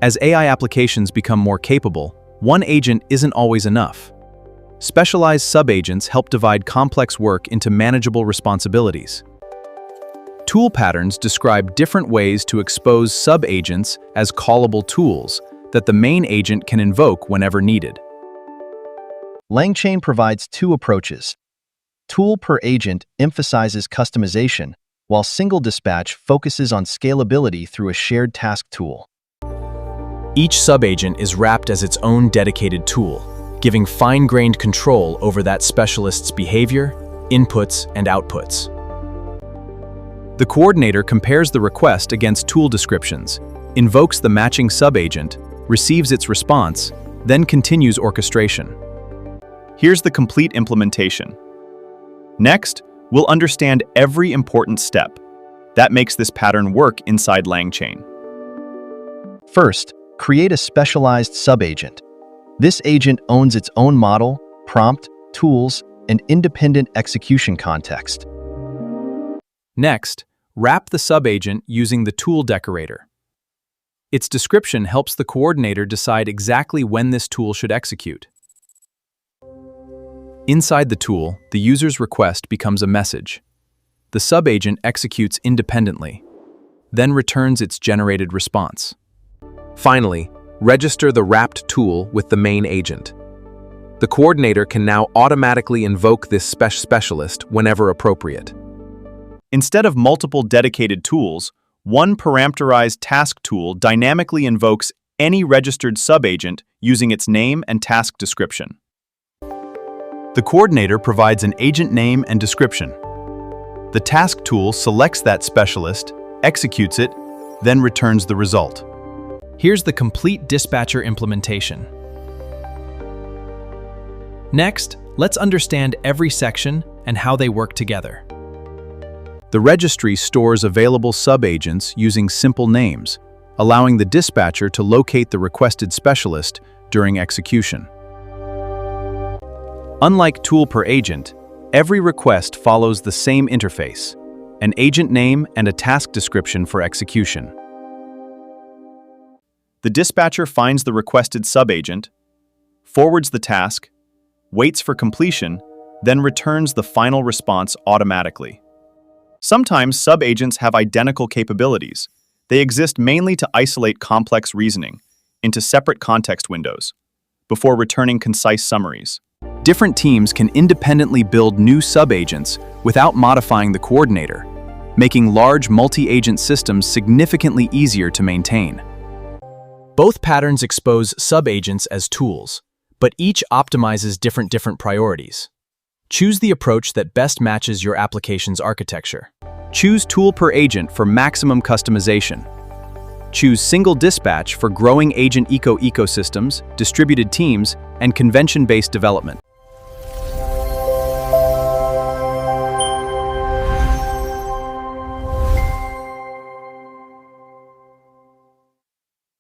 As AI applications become more capable, one agent isn't always enough. Specialized sub-agents help divide complex work into manageable responsibilities. Tool patterns describe different ways to expose sub-agents as callable tools that the main agent can invoke whenever needed. LangChain provides two approaches. Tool per agent emphasizes customization, while single dispatch focuses on scalability through a shared task tool. Each sub-agent is wrapped as its own dedicated tool, giving fine-grained control over that specialist's behavior, inputs, and outputs. The coordinator compares the request against tool descriptions, invokes the matching sub-agent, receives its response, then continues orchestration. Here's the complete implementation. Next, we'll understand every important step. That makes this pattern work inside LangChain. First, create a specialized sub-agent. This agent owns its own model, prompt, tools, and independent execution context. Next, wrap the sub-agent using the tool decorator. Its description helps the coordinator decide exactly when this tool should execute. Inside the tool, the user's request becomes a message. The sub-agent executes independently, then returns its generated response. Finally, register the wrapped tool with the main agent. The coordinator can now automatically invoke this specialist whenever appropriate. Instead of multiple dedicated tools, one parameterized task tool dynamically invokes any registered sub-agent using its name and task description. The coordinator provides an agent name and description. The task tool selects that specialist, executes it, then returns the result. Here's the complete dispatcher implementation. Next, let's understand every section and how they work together. The registry stores available sub-agents using simple names, allowing the dispatcher to locate the requested specialist during execution. Unlike tool per agent, every request follows the same interface, an agent name and a task description for execution. The dispatcher finds the requested sub-agent, forwards the task, waits for completion, then returns the final response automatically. Sometimes sub-agents have identical capabilities. They exist mainly to isolate complex reasoning into separate context windows before returning concise summaries. Different teams can independently build new sub-agents without modifying the coordinator, making large multi-agent systems significantly easier to maintain. Both patterns expose sub-agents as tools, but each optimizes different priorities. Choose the approach that best matches your application's architecture. Choose tool per agent for maximum customization. Choose single dispatch for growing agent ecosystems, distributed teams, and convention-based development.